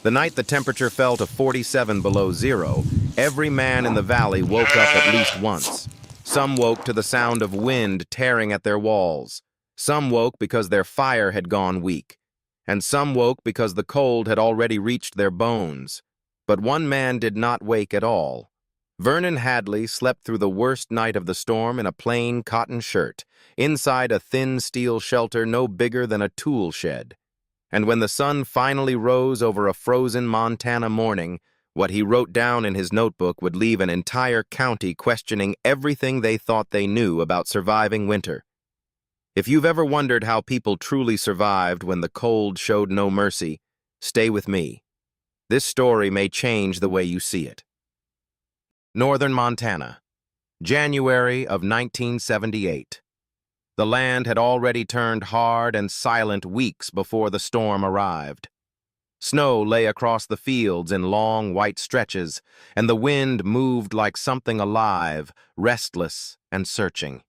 The night the temperature fell to 47 below zero, every man in the valley woke up at least once. Some woke to the sound of wind tearing at their walls. Some woke because their fire had gone weak. And some woke because the cold had already reached their bones. But one man did not wake at all. Vernon Hadley slept through the worst night of the storm in a plain cotton shirt, inside a thin steel shelter no bigger than a tool shed. And when the sun finally rose over a frozen Montana morning, what he wrote down in his notebook would leave an entire county questioning everything they thought they knew about surviving winter. If you've ever wondered how people truly survived when the cold showed no mercy, stay with me. This story may change the way you see it. Northern Montana, January of 1978. The land had already turned hard and silent weeks before the storm arrived. Snow lay across the fields in long white stretches, and the wind moved like something alive, restless and searching.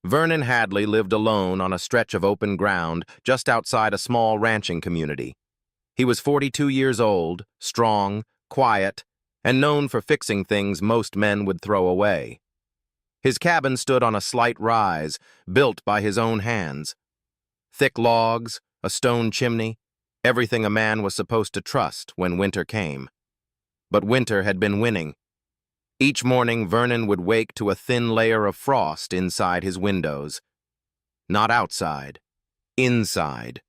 Vernon Hadley lived alone on a stretch of open ground just outside a small ranching community. He was 42 years old, strong, quiet, and known for fixing things most men would throw away. His cabin stood on a slight rise, built by his own hands. Thick logs, a stone chimney, everything a man was supposed to trust when winter came. But winter had been winning. Each morning, Vernon would wake to a thin layer of frost inside his windows. Not outside, inside.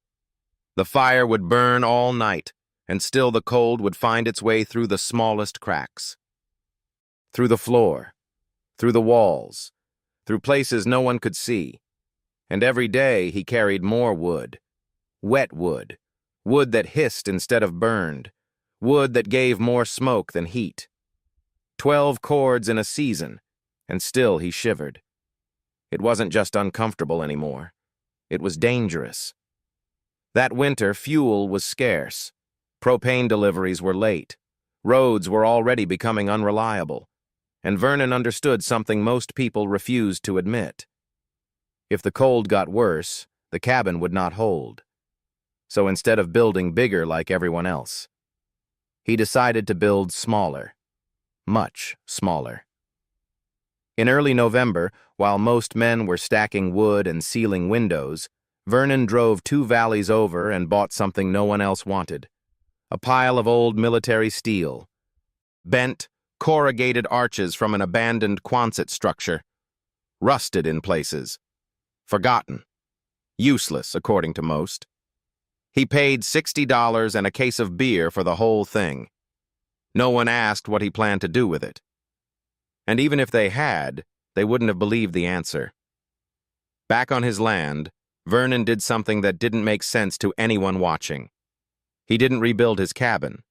The fire would burn all night, and still the cold would find its way through the smallest cracks. Through the floor, through the walls, through places no one could see. And every day he carried more wood. Wet wood. Wood that hissed instead of burned. Wood that gave more smoke than heat. 12 cords in a season, and still he shivered. It wasn't just uncomfortable anymore. It was dangerous. That winter, fuel was scarce. Propane deliveries were late. Roads were already becoming unreliable. And Vernon understood something most people refused to admit. If the cold got worse, the cabin would not hold. So instead of building bigger like everyone else, he decided to build smaller, much smaller. In early November, while most men were stacking wood and sealing windows, Vernon drove 2 valleys over and bought something no one else wanted. A pile of old military steel. Bent, corrugated arches from an abandoned Quonset structure. Rusted in places. Forgotten. Useless, according to most. He paid $60 and a case of beer for the whole thing. No one asked what he planned to do with it. And even if they had, they wouldn't have believed the answer. Back on his land, Vernon did something that didn't make sense to anyone watching. He didn't rebuild his cabin.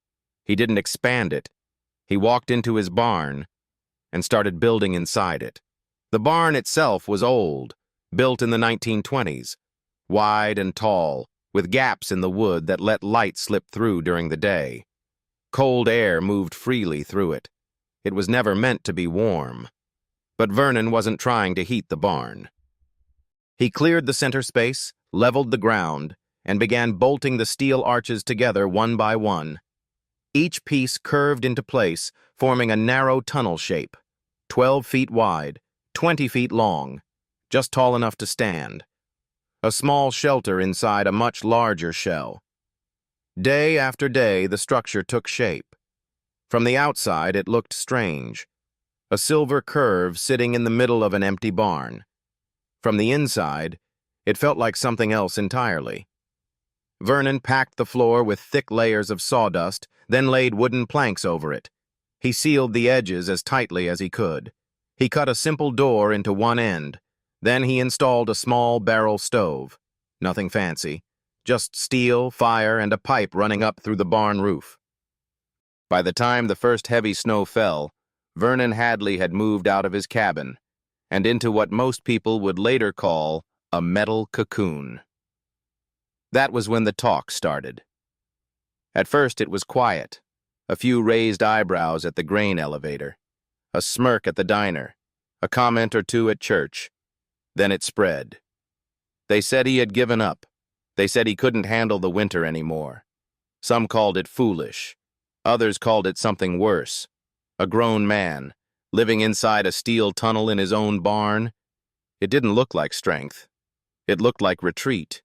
He didn't expand it. He walked into his barn and started building inside it. The barn itself was old, built in the 1920s, wide and tall, with gaps in the wood that let light slip through during the day. Cold air moved freely through it. It was never meant to be warm. But Vernon wasn't trying to heat the barn. He cleared the center space, leveled the ground, and began bolting the steel arches together one by one. Each piece curved into place, forming a narrow tunnel shape, 12 feet wide, 20 feet long, just tall enough to stand. A small shelter inside a much larger shell. Day after day, the structure took shape. From the outside, it looked strange. A silver curve sitting in the middle of an empty barn. From the inside, it felt like something else entirely. Vernon packed the floor with thick layers of sawdust, then laid wooden planks over it. He sealed the edges as tightly as he could. He cut a simple door into one end. Then he installed a small barrel stove. Nothing fancy. Just steel, fire, and a pipe running up through the barn roof. By the time the first heavy snow fell, Vernon Hadley had moved out of his cabin and into what most people would later call a metal cocoon. That was when the talk started. At first it was quiet, a few raised eyebrows at the grain elevator, a smirk at the diner, a comment or two at church. Then it spread. They said he had given up. They said he couldn't handle the winter anymore. Some called it foolish. Others called it something worse. A grown man, living inside a steel tunnel in his own barn. It didn't look like strength. It looked like retreat.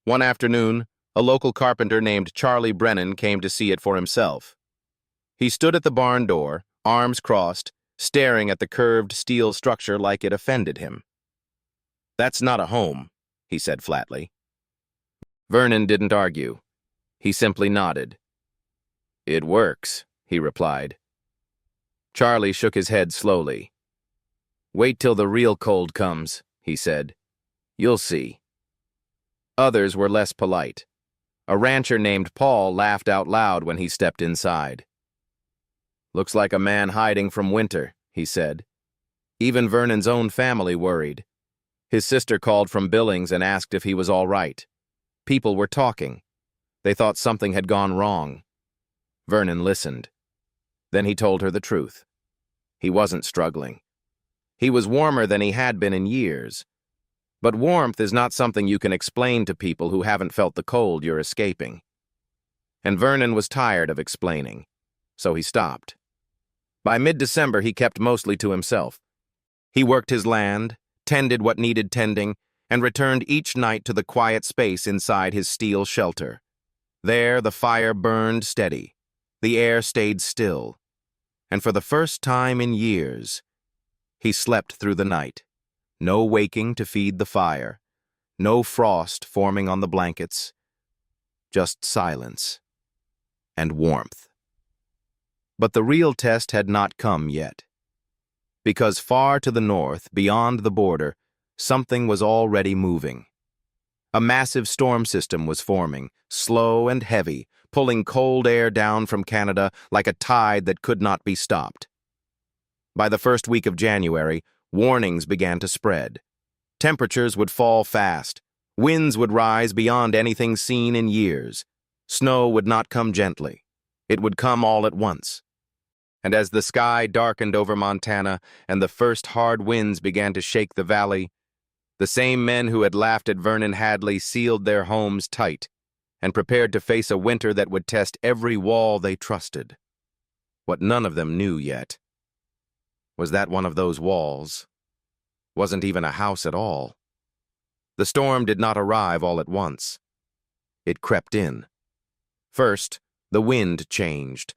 One afternoon, a local carpenter named Charlie Brennan came to see it for himself. He stood at the barn door, arms crossed, staring at the curved steel structure like it offended him. "That's not a home," he said flatly. Vernon didn't argue. He simply nodded. "It works," he replied. Charlie shook his head slowly. "Wait till the real cold comes," he said. "You'll see." Others were less polite. A rancher named Paul laughed out loud when he stepped inside. "Looks like a man hiding from winter," he said. Even Vernon's own family worried. His sister called from Billings and asked if he was all right. People were talking. They thought something had gone wrong. Vernon listened. Then he told her the truth. He wasn't struggling. He was warmer than he had been in years. But warmth is not something you can explain to people who haven't felt the cold you're escaping. And Vernon was tired of explaining, so he stopped. By mid-December, he kept mostly to himself. He worked his land, tended what needed tending, and returned each night to the quiet space inside his steel shelter. There, the fire burned steady. The air stayed still. And for the first time in years, he slept through the night. No waking to feed the fire. No frost forming on the blankets. Just silence and warmth. But the real test had not come yet. Because far to the north, beyond the border, something was already moving. A massive storm system was forming, slow and heavy, pulling cold air down from Canada like a tide that could not be stopped. By the first week of January, warnings began to spread. Temperatures would fall fast. Winds would rise beyond anything seen in years. Snow would not come gently. It would come all at once. And as the sky darkened over Montana and the first hard winds began to shake the valley, the same men who had laughed at Vernon Hadley sealed their homes tight and prepared to face a winter that would test every wall they trusted. What none of them knew yet was that one of those walls wasn't even a house at all. The storm did not arrive all at once. It crept in. First, the wind changed.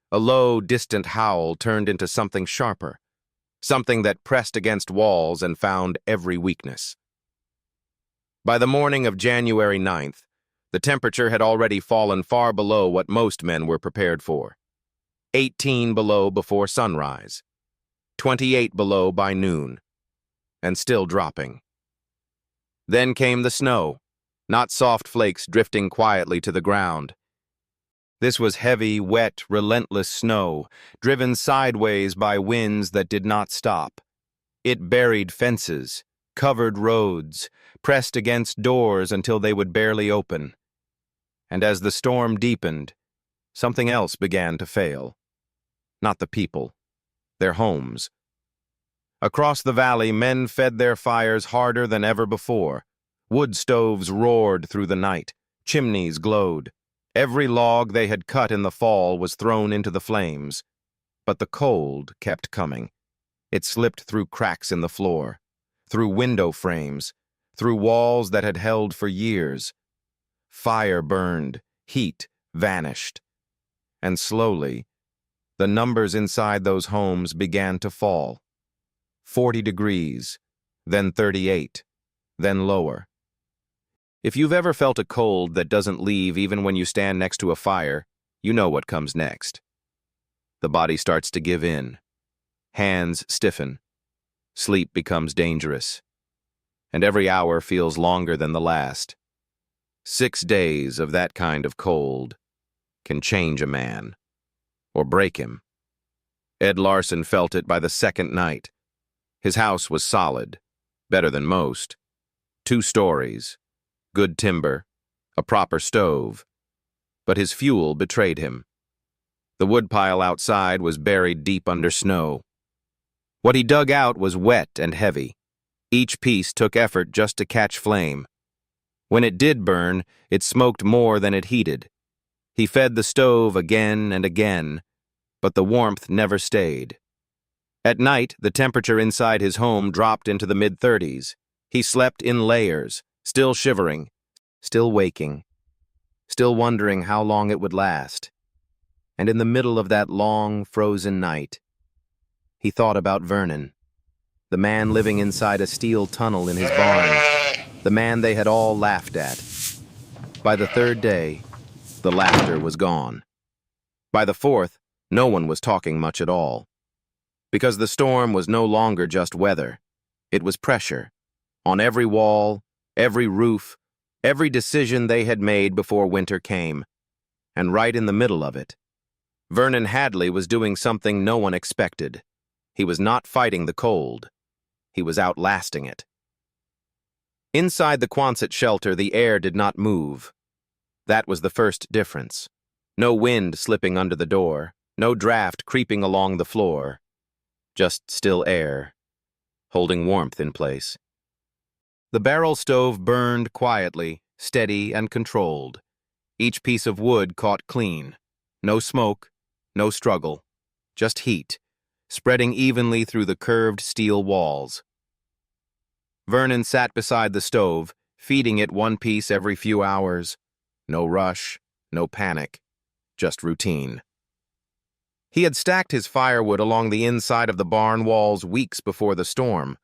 A low, distant howl turned into something sharper, something that pressed against walls and found every weakness. By the morning of January 9th, the temperature had already fallen far below what most men were prepared for. 18 below before sunrise, 28 below by noon, and still dropping. Then came the snow, not soft flakes drifting quietly to the ground. This was heavy, wet, relentless snow, driven sideways by winds that did not stop. It buried fences, covered roads, pressed against doors until they would barely open. And as the storm deepened, something else began to fail. Not the people, their homes. Across the valley, men fed their fires harder than ever before. Wood stoves roared through the night. Chimneys glowed. Every log they had cut in the fall was thrown into the flames. But the cold kept coming. It slipped through cracks in the floor, through window frames, through walls that had held for years. Fire burned, heat vanished. And slowly, the numbers inside those homes began to fall. 40 degrees, then 38, then lower. If you've ever felt a cold that doesn't leave even when you stand next to a fire, you know what comes next. The body starts to give in. Hands stiffen. Sleep becomes dangerous. And every hour feels longer than the last. 6 days of that kind of cold can change a man, or break him. Ed Larson felt it by the second night. His house was solid, better than most. 2 stories. Good timber, a proper stove, but his fuel betrayed him. The woodpile outside was buried deep under snow. What he dug out was wet and heavy. Each piece took effort just to catch flame. When it did burn, it smoked more than it heated. He fed the stove again and again, but the warmth never stayed. At night, the temperature inside his home dropped into the mid-30s. He slept in layers, still shivering, still waking, still wondering how long it would last. And in the middle of that long, frozen night, he thought about Vernon, the man living inside a steel tunnel in his barn, the man they had all laughed at. By the third day, the laughter was gone. By the fourth, no one was talking much at all. Because the storm was no longer just weather. It was pressure. On every wall, every roof, every decision they had made before winter came. And right in the middle of it, Vernon Hadley was doing something no one expected. He was not fighting the cold. He was outlasting it. Inside the Quonset shelter, the air did not move. That was the first difference. No wind slipping under the door, no draft creeping along the floor. Just still air, holding warmth in place. The barrel stove burned quietly, steady and controlled. Each piece of wood caught clean. No smoke, no struggle, just heat, spreading evenly through the curved steel walls. Vernon sat beside the stove, feeding it one piece every few hours. No rush, no panic, just routine. He had stacked his firewood along the inside of the barn walls weeks before the storm,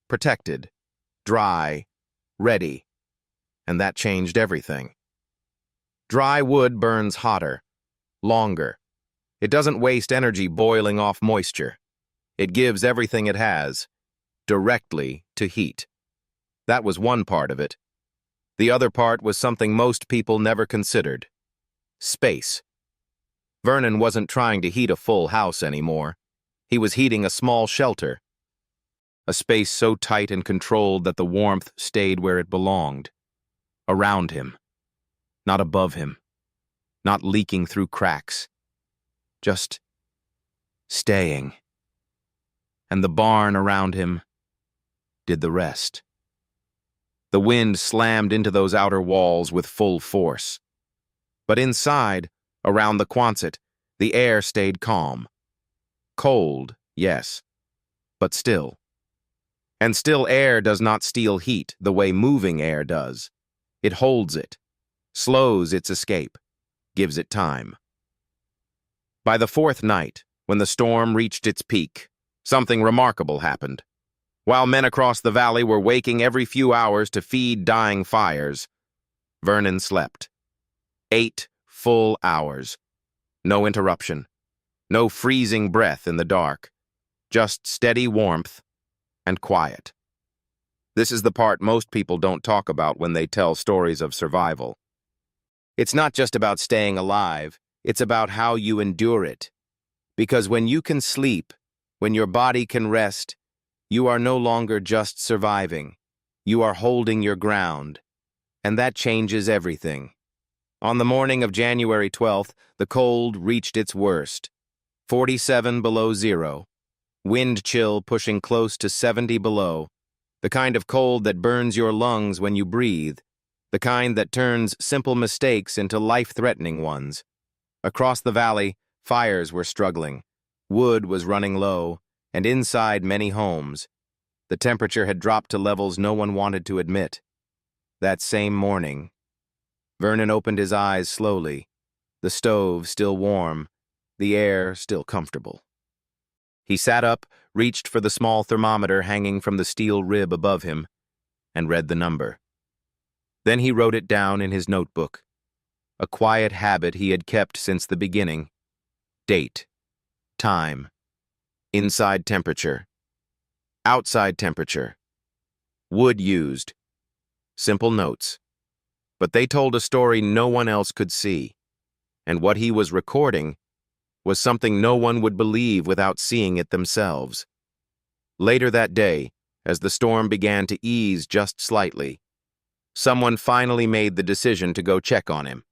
protected, dry, ready, and that changed everything. Dry wood burns hotter, longer. It doesn't waste energy boiling off moisture. It gives everything it has, directly to heat. That was one part of it. The other part was something most people never considered: space. Vernon wasn't trying to heat a full house anymore. He was heating a small shelter. A space so tight and controlled that the warmth stayed where it belonged. Around him. Not above him. Not leaking through cracks. Just staying. And the barn around him did the rest. The wind slammed into those outer walls with full force. But inside, around the Quonset, the air stayed calm. Cold, yes, but still. And still air does not steal heat the way moving air does. It holds it, slows its escape, gives it time. By the fourth night, when the storm reached its peak, something remarkable happened. While men across the valley were waking every few hours to feed dying fires, Vernon slept. 8 full hours. No interruption. No freezing breath in the dark. Just steady warmth and quiet. This is the part most people don't talk about when they tell stories of survival. It's not just about staying alive, it's about how you endure it. Because when you can sleep, when your body can rest, you are no longer just surviving. You are holding your ground. And that changes everything. On the morning of January 12th, the cold reached its worst. 47 below zero. Wind chill pushing close to 70 below. The kind of cold that burns your lungs when you breathe. The kind that turns simple mistakes into life-threatening ones. Across the valley, fires were struggling. Wood was running low, and inside many homes, the temperature had dropped to levels no one wanted to admit. That same morning, Vernon opened his eyes slowly, the stove still warm, the air still comfortable. He sat up, reached for the small thermometer hanging from the steel rib above him, and read the number. Then he wrote it down in his notebook, a quiet habit he had kept since the beginning. Date, time, inside temperature, outside temperature, wood used, simple notes. But they told a story no one else could see, and what he was recording was something no one would believe without seeing it themselves. Later that day, as the storm began to ease just slightly, someone finally made the decision to go check on him.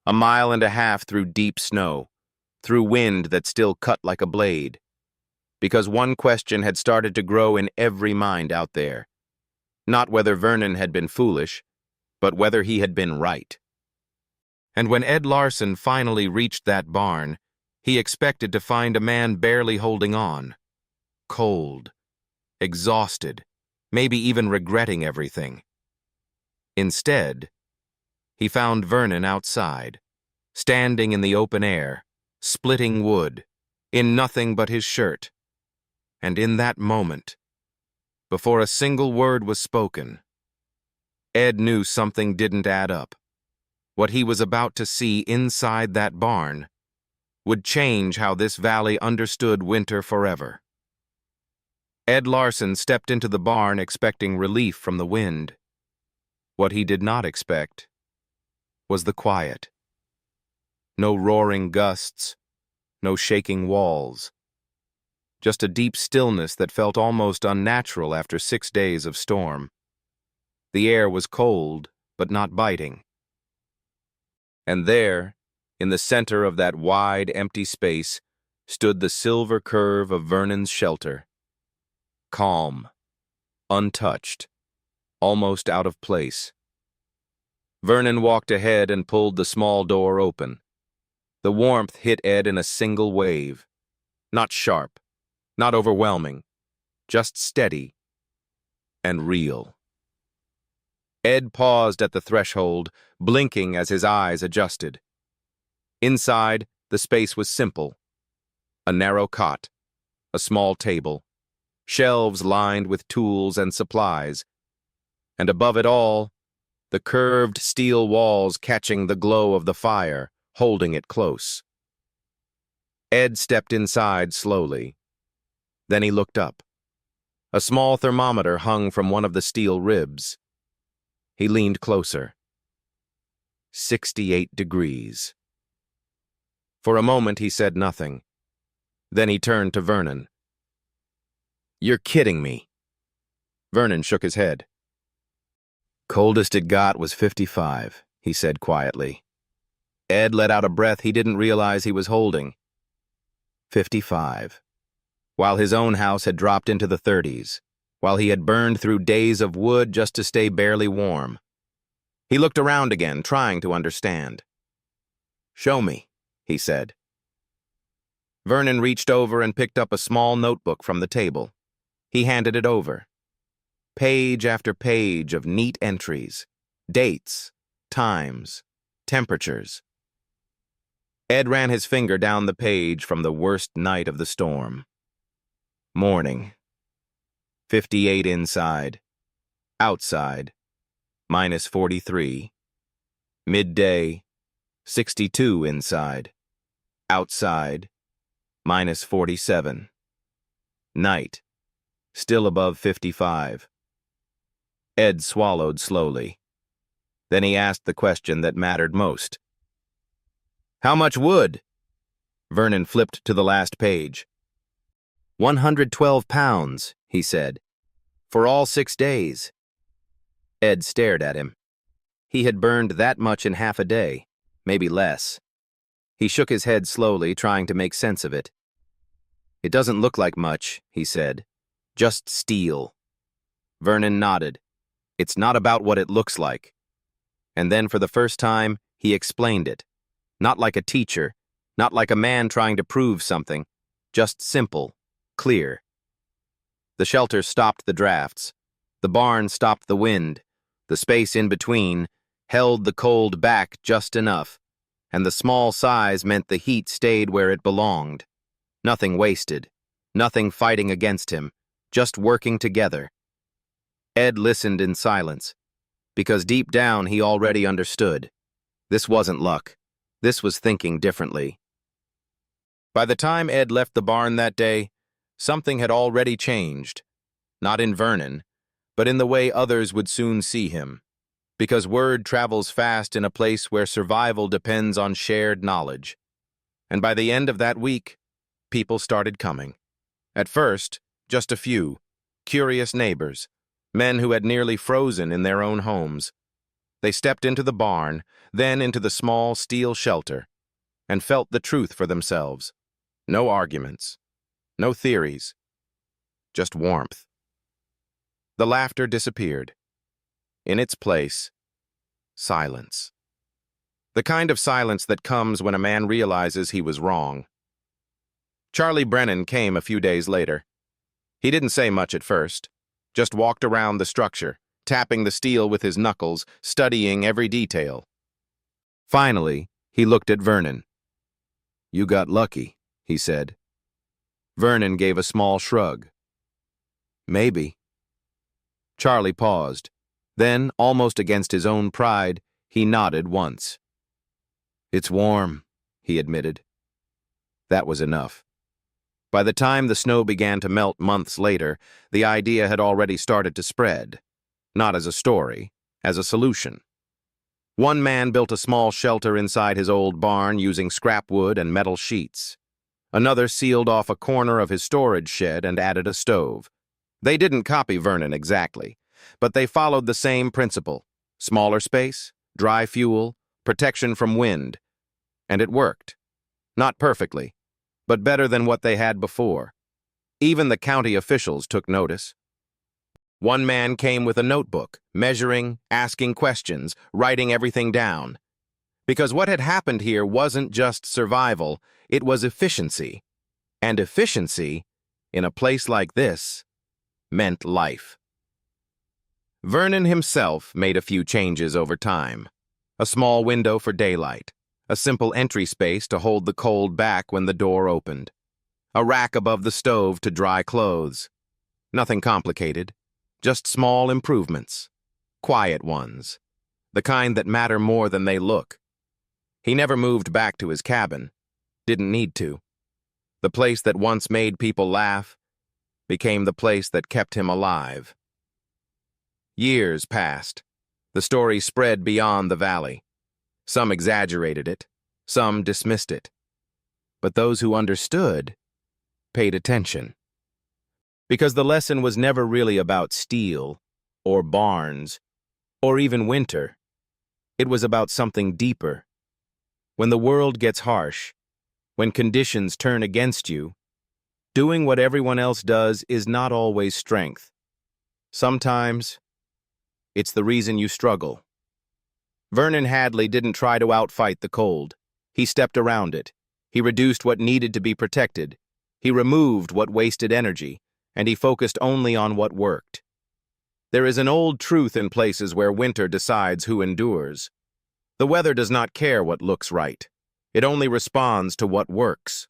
1.5 miles through deep snow, through wind that still cut like a blade. Because one question had started to grow in every mind out there. Not whether Vernon had been foolish, but whether he had been right. And when Ed Larson finally reached that barn, he expected to find a man barely holding on, cold, exhausted, maybe even regretting everything. Instead, he found Vernon outside, standing in the open air, splitting wood, in nothing but his shirt. And in that moment, before a single word was spoken, Ed knew something didn't add up. What he was about to see inside that barn would change how this valley understood winter forever. Ed Larson stepped into the barn expecting relief from the wind. What he did not expect was the quiet. No roaring gusts, no shaking walls. Just a deep stillness that felt almost unnatural after 6 days of storm. The air was cold, but not biting. And there, in the center of that wide, empty space, stood the silver curve of Vernon's shelter. Calm, untouched, almost out of place. Vernon walked ahead and pulled the small door open. The warmth hit Ed in a single wave. Not sharp, not overwhelming, just steady and real. Ed paused at the threshold, blinking as his eyes adjusted. Inside, the space was simple. A narrow cot, a small table, shelves lined with tools and supplies, and above it all, the curved steel walls catching the glow of the fire, holding it close. Ed stepped inside slowly. Then he looked up. A small thermometer hung from one of the steel ribs. He leaned closer. 68 degrees. For a moment he said nothing. Then he turned to Vernon. "You're kidding me." Vernon shook his head. "Coldest it got was 55, he said quietly. Ed let out a breath he didn't realize he was holding. 55. While his own house had dropped into the 30s, while he had burned through days of wood just to stay barely warm. He looked around again, trying to understand. "Show me," he said. Vernon reached over and picked up a small notebook from the table. He handed it over. Page after page of neat entries, dates, times, temperatures. Ed ran his finger down the page from the worst night of the storm. Morning. 58 inside. Outside. -43. Midday. 62 inside. Outside. -47. Night. Still above 55. Ed swallowed slowly. Then he asked the question that mattered most. "How much wood?" Vernon flipped to the last page. 112 pounds, he said. For all 6 days. Ed stared at him. He had burned that much in half a day, maybe less. He shook his head slowly, trying to make sense of it. "It doesn't look like much," he said. "Just steel." Vernon nodded. "It's not about what it looks like." And then for the first time, he explained it. Not like a teacher, not like a man trying to prove something, just simple, clear. The shelter stopped the drafts. The barn stopped the wind. The space in between held the cold back just enough, and the small size meant the heat stayed where it belonged. Nothing wasted, nothing fighting against him, just working together. Ed listened in silence, because deep down he already understood. This wasn't luck. This was thinking differently. By the time Ed left the barn that day, something had already changed. Not in Vernon, but in the way others would soon see him. Because word travels fast in a place where survival depends on shared knowledge. And by the end of that week, people started coming. At first, just a few, curious neighbors, men who had nearly frozen in their own homes. They stepped into the barn, then into the small steel shelter, and felt the truth for themselves. No arguments, no theories, just warmth. The laughter disappeared. In its place, silence. The kind of silence that comes when a man realizes he was wrong. Charlie Brennan came a few days later. He didn't say much at first, just walked around the structure, tapping the steel with his knuckles, studying every detail. Finally, he looked at Vernon. "You got lucky," he said. Vernon gave a small shrug. "Maybe." Charlie paused. Then, almost against his own pride, he nodded once. "It's warm," he admitted. That was enough. By the time the snow began to melt months later, the idea had already started to spread. Not as a story, as a solution. One man built a small shelter inside his old barn using scrap wood and metal sheets. Another sealed off a corner of his storage shed and added a stove. They didn't copy Vernon exactly, but they followed the same principle: smaller space, dry fuel, protection from wind. And it worked. Not perfectly, but better than what they had before. Even the county officials took notice. One man came with a notebook, measuring, asking questions, writing everything down. Because what had happened here wasn't just survival, it was efficiency. And efficiency, in a place like this, meant life. Vernon himself made a few changes over time. A small window for daylight, a simple entry space to hold the cold back when the door opened, a rack above the stove to dry clothes. Nothing complicated, just small improvements, quiet ones, the kind that matter more than they look. He never moved back to his cabin, didn't need to. The place that once made people laugh became the place that kept him alive. Years passed. The story spread beyond the valley. Some exaggerated it, some dismissed it. But those who understood paid attention. Because the lesson was never really about steel, or barns, or even winter. It was about something deeper. When the world gets harsh, when conditions turn against you, doing what everyone else does is not always strength. Sometimes, it's the reason you struggle. Vernon Hadley didn't try to outfight the cold. He stepped around it. He reduced what needed to be protected. He removed what wasted energy, and he focused only on what worked. There is an old truth in places where winter decides who endures. The weather does not care what looks right. It only responds to what works.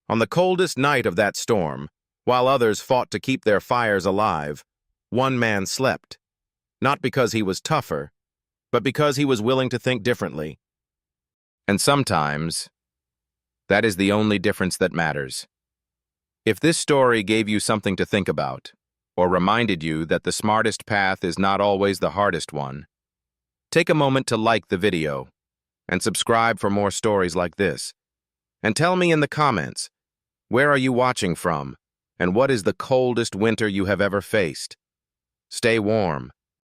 On the coldest night of that storm, while others fought to keep their fires alive, one man slept. Not because he was tougher, but because he was willing to think differently. And sometimes, that is the only difference that matters. If this story gave you something to think about, or reminded you that the smartest path is not always the hardest one, take a moment to like the video and subscribe for more stories like this. And tell me in the comments, where are you watching from, and what is the coldest winter you have ever faced? Stay warm.